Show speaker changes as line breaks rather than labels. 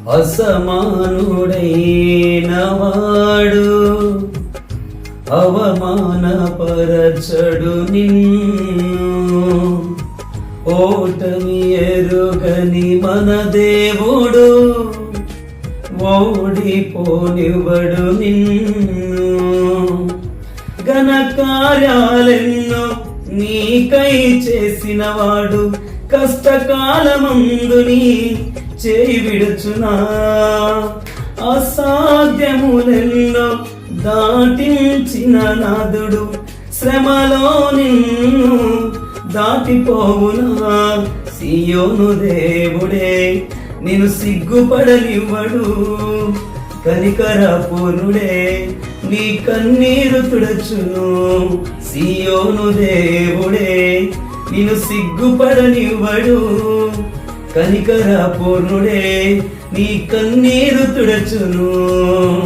అసమానుడైన వాడు అవమానపరచడు నిన్ను. ఓటమి ఎరుగని మన దేవుడు ఓడిపోనివ్వడు నిన్ను. ఘన కార్యాలెన్నో నీకై చేసిన వాడు కష్టకాలమందు నీ చేయి విడుచునా. అసాధ్యములెన్నో దాటించిన నాదుడు శ్రమలో నిన్ను దాటిపోవునా. సియోను దేవుడే నిన్ను సిగ్గుపడనివ్వడు. కనికర పూర్ణుడే నీ కన్నీరు తుడచును. సియోను దేవుడే నిన్ను సిగ్గుపడనివ్వడు. కనికర పూర్ణుడే నీ కన్నీరు తుడచును.